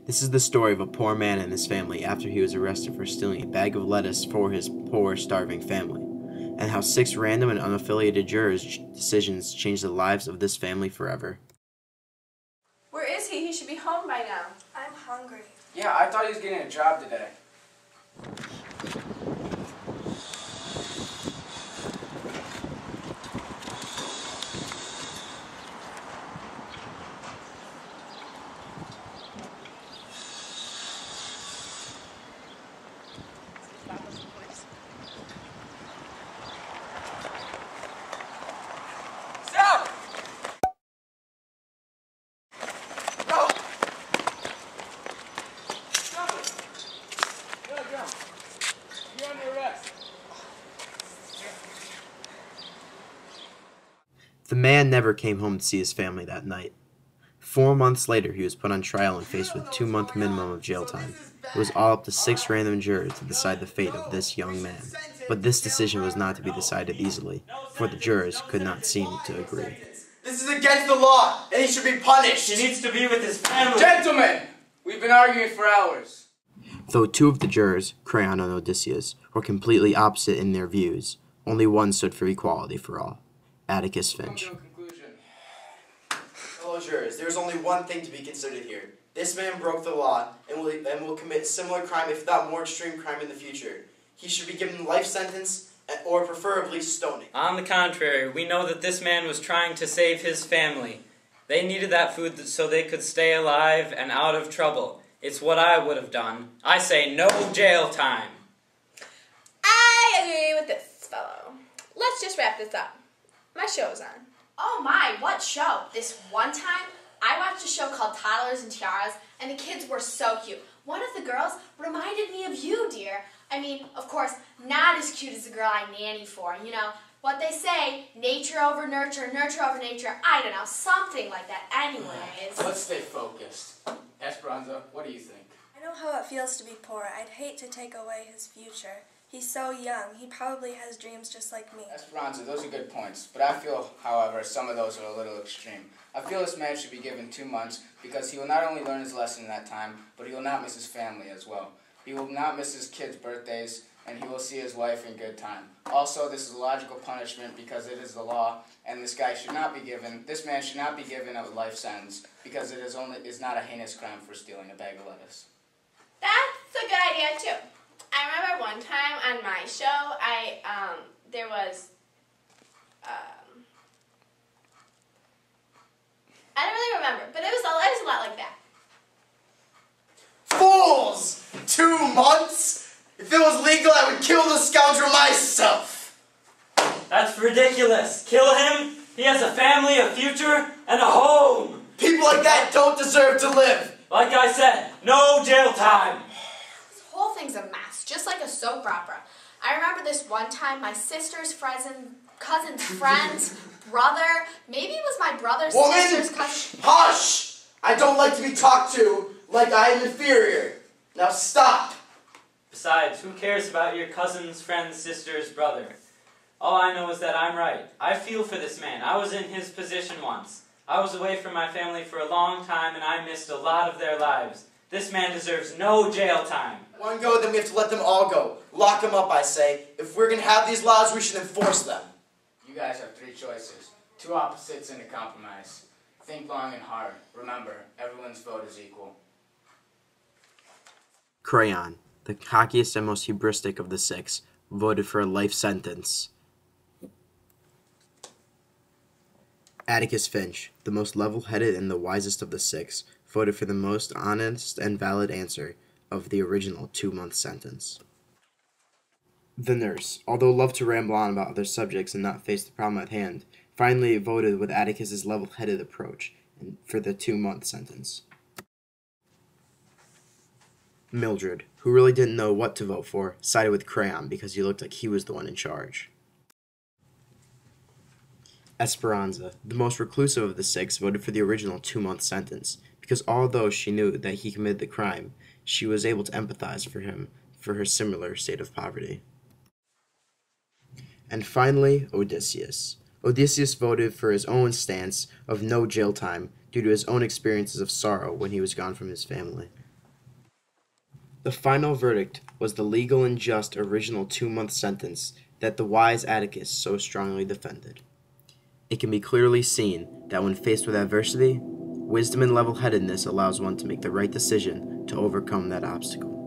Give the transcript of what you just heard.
This is the story of a poor man and his family after he was arrested for stealing a bag of lettuce for his poor, starving family, and how 6 random and unaffiliated jurors' decisions changed the lives of this family forever. Where is he? He should be home by now. I'm hungry. Yeah, I thought he was getting a job today. Stop! No! Stop it! Go. You're under arrest. The man never came home to see his family that night. 4 months later, he was put on trial and faced with 2-month minimum of jail time. It was all up to 6 random jurors to decide the fate of this young man. But this decision was not to be decided easily, for the jurors could not seem to agree. This is against the law, and he should be punished. He needs to be with his family. Gentlemen! We've been arguing for hours. Though 2 of the jurors, Crayon and Odysseus, were completely opposite in their views, only one stood for equality for all: Atticus Finch. Come to a conclusion. Fellow jurors, there is only one thing to be considered here. This man broke the law and will commit similar crime, if not more extreme crime, in the future. He should be given a life sentence, or preferably stoning. On the contrary, we know that this man was trying to save his family. They needed that food so they could stay alive and out of trouble. It's what I would have done. I say no jail time. I agree with this fellow. Let's just wrap this up. My show's on. Oh my, what show? This one time, I watched a show called Toddlers and Tiaras, and the kids were so cute. One of the girls reminded me of you, dear. I mean, of course, not as cute as the girl I nanny for. You know, what they say, nature over nurture, nurture over nature. I don't know, something like that. Anyways. Let's stay focused. Esperanza, what do you think? I know how it feels to be poor. I'd hate to take away his future. He's so young. He probably has dreams just like me. Esperanza, those are good points. But I feel, however, some of those are a little extreme. I feel this man should be given 2 months because he will not only learn his lesson in that time, but he will not miss his family as well. He will not miss his kids' birthdays, and he will see his wife in good time. Also, this is a logical punishment because it is the law, and this man should not be given a life sentence because it is not a heinous crime for stealing a bag of lettuce. That's a good idea, too. I remember one time on my show, there was, I don't really remember, but it was a lot like that. Fools! 2 months? If it was legal, I would kill the scoundrel myself. That's ridiculous. Kill him? He has a family, a future, and a home. People like that don't deserve to live. Like I said, no jail time. This whole thing's a mess, just like a soap opera. I remember this one time my sister's cousin's friend's brother, maybe it was my brother's sister's cousin. Hush! I don't like to be talked to like I am inferior. Now stop. Besides, who cares about your cousin's friend's sister's brother? All I know is that I'm right. I feel for this man. I was in his position once. I was away from my family for a long time and I missed a lot of their lives. This man deserves no jail time. One go, then we have to let them all go. Lock them up, I say. If we're going to have these laws, we should enforce them. You guys have 3 choices. 2 opposites and a compromise. Think long and hard. Remember, everyone's vote is equal. Crayon, the cockiest and most hubristic of the 6, voted for a life sentence. Atticus Finch, the most level-headed and the wisest of the 6, voted for the most honest and valid answer of the original 2-month sentence. The nurse, although loved to ramble on about other subjects and not face the problem at hand, finally voted with Atticus's level-headed approach for the 2-month sentence. Mildred, who really didn't know what to vote for, sided with Crayon because he looked like he was the one in charge. Esperanza, the most reclusive of the 6, voted for the original 2-month sentence because although she knew that he committed the crime, she was able to empathize for him for her similar state of poverty. And finally, Odysseus. Odysseus voted for his own stance of no jail time due to his own experiences of sorrow when he was gone from his family. The final verdict was the legal and just original 2-month sentence that the wise Atticus so strongly defended. It can be clearly seen that when faced with adversity, wisdom and level-headedness allows one to make the right decision to overcome that obstacle.